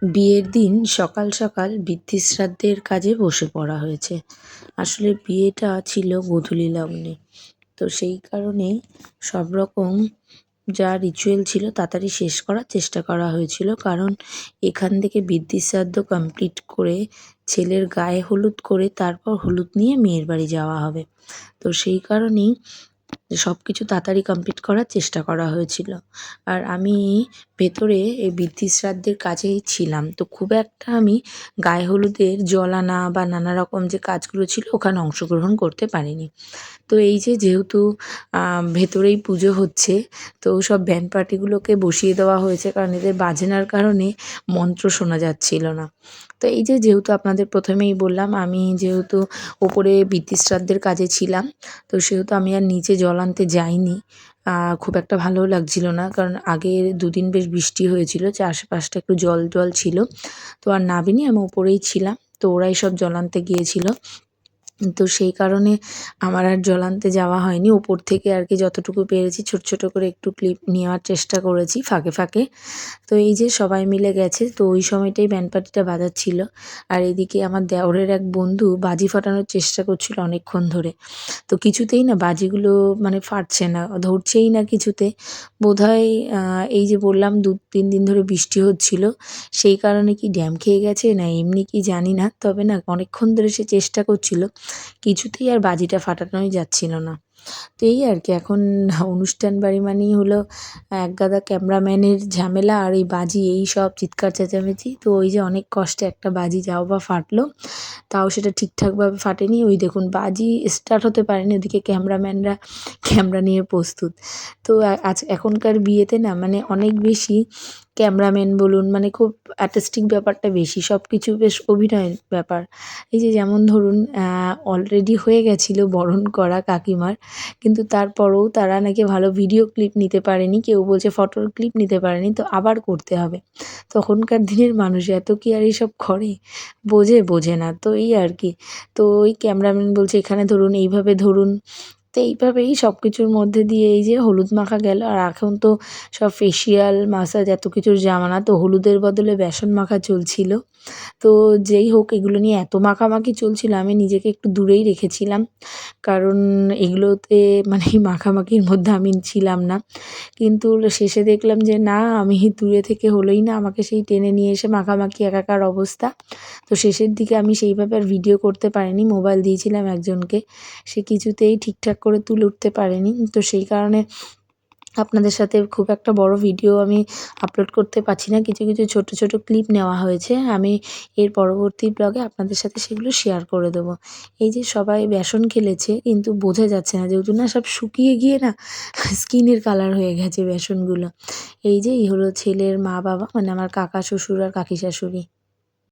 বিয়ের দিন সকাল সকাল বৃদ্ধি শ্রাদ্ধের কাজে বসে পড়া হয়েছে। আসলে বিয়েটা ছিল গোধূলি লগ্নে। তো সেই কারণে সব রকম যা রিচুয়াল ছিল তাড়াতাড়ি শেষ করার চেষ্টা করা হয়েছিল, কারণ এখান থেকে বৃদ্ধি শ্রাদ্ধ কমপ্লিট করে ছেলের গায়ে হলুদ করে তারপর হলুদ নিয়ে মেয়ের বাড়ি যাওয়া হবে। তো সেই কারণেই সব কিছু তাড়াতাড়ি কমপ্লিট করার চেষ্টা করা হয়েছিল। আর আমি ভেতরে এই বৃদ্ধি শ্রাদ্ধের কাজেই ছিলাম, তো খুব একটা আমি গায়ে হলুদের জল আনা বা নানা রকম যে কাজগুলো ছিল ওখানে অংশগ্রহণ করতে পারিনি। তো এই যে যেহেতু ভেতরেই পুজো হচ্ছে, তো সব ব্যান্ড পার্টিগুলোকে বসিয়ে দেওয়া হয়েছে, কারণ এদের বাজনার কারণে মন্ত্র শোনা যাচ্ছিল না। তো এই যে যেহেতু আপনাদের প্রথমেই বললাম, আমি যেহেতু ওপরে বৃদ্ধি শ্রাদ্ধের কাজে ছিলাম, তো সেহেতু আমি আর নিচে জল আনতে যাইনি। খুব একটা ভালোও লাগছিল না, কারণ আগের দুদিন বেশ বৃষ্টি হয়েছিল, যে আশেপাশটা একটু জল জল ছিল। তো আর নামিনি, আমি ওপরেই ছিলাম। তো ওরাই সব জল আনতে গিয়েছিল। তো সেই কারণে আমার আর জল আনতে যাওয়া হয়নি। ওপর থেকে আর কি যতটুকু পেরেছি ছোট ছোট করে একটু ক্লিপ নেওয়ার চেষ্টা করেছি ফাঁকে ফাঁকে। তো এই যে সবাই মিলে গেছে, তো ওই সময়টাই ব্যান্ড পার্টিটা বাজাচ্ছিল। আর এদিকে আমার দেওরের এক বন্ধু বাজি ফাটানোর চেষ্টা করছিল অনেকক্ষণ ধরে। তো কিছুতেই না বাজিগুলো মানে ফাটছে না, ধরছেই না কিছুতে। বোধহয় এই যে বললাম ২-৩ দিন ধরে বৃষ্টি হচ্ছিল, সেই কারণে কি ড্যাম খেয়ে গেছে না এমনি কি জানি না। তবে না অনেকক্ষণ ধরে সে চেষ্টা করছিল, কিছুতেই আর বাজিটা ফাটানোই যাচ্ছিল না। তো এই আর কি, এখন অনুষ্ঠান বাড়ি মানেই হলো একগাদা ক্যামেরাম্যানের ঝামেলা আর এই বাজি, এই সব চিৎকার চেঁচামেচি। তো ওই যে অনেক কষ্টে একটা বাজি যাও বা ফাটলো, তাও সেটা ঠিকঠাকভাবে ফাটেনি। ওই দেখুন বাজি স্টার্ট হতে পারেনি, ওদিকে ক্যামেরাম্যানরা ক্যামেরা নিয়ে প্রস্তুত। তো এখনকার বিয়েতে না মানে অনেক বেশি ক্যামেরাম্যান বলুন, মানে খুব আর্টিস্টিক ব্যাপারটা বেশি, সব কিছু বেশ অভিনয়ের ব্যাপার। এই যে যেমন ধরুন অলরেডি হয়ে গেছিলো বরণ করা কাকিমার, কিন্তু তারপরেও তারা নাকি ভালো ভিডিও ক্লিপ নিতে পারেনি, কেউ বলছে ফটোর ক্লিপ নিতে পারেনি, তো আবার করতে হবে। তখনকার দিনের মানুষ এত কি আর এইসব করে? বোঝে না। তো এই আর কি। তো ওই ক্যামেরাম্যান বলছে এখানে ধরুন, এইভাবে ধরুন। তো এইভাবেই সব কিছুর মধ্যে দিয়ে এই যে হলুদ মাখা গেল। আর এখন তো সব ফেসিয়াল, মাসাজ এত কিছুর জামানা, তো হলুদের বদলে বেসন মাখা চলছিল। তো যেই হোক, এগুলো নিয়ে এত মাখামাখি চলছিল, আমি নিজেকে একটু দূরেই রেখেছিলাম। কারণ এগুলোতে মানে এই মাখামাখির মধ্যে আমি ছিলাম না। কিন্তু শেষে দেখলাম যে না, আমি দূরে থেকে হলোই না, আমাকে সেই টেনে নিয়ে এসে মাখামাখি একাকার অবস্থা। তো শেষের দিকে আমি সেইভাবে আর ভিডিও করতে পারিনি, মোবাইল দিয়েছিলাম একজনকে, সে কিছুতেই ঠিকঠাক করে তুলে উঠতে পারেনি। তো সেই কারণে আপনাদের সাথে খুব একটা বড় ভিডিও আমি আপলোড করতে পারছি না, কিছু কিছু ছোট ছোট ক্লিপ নেওয়া হয়েছে। আমি এর পরবর্তী ব্লগে আপনাদের সাথে সেগুলো শেয়ার করে দেবো। এই যে সবাই বেসন খেলেছে, কিন্তু বোঝা যাচ্ছে না, যেহেতু না সব শুকিয়ে গিয়ে না স্কিনের কালার হয়ে গেছে বেসনগুলো। এই যে এই হলো ছেলের মা বাবা, মানে আমার কাকা শ্বশুর আর কাকি শাশুড়ি।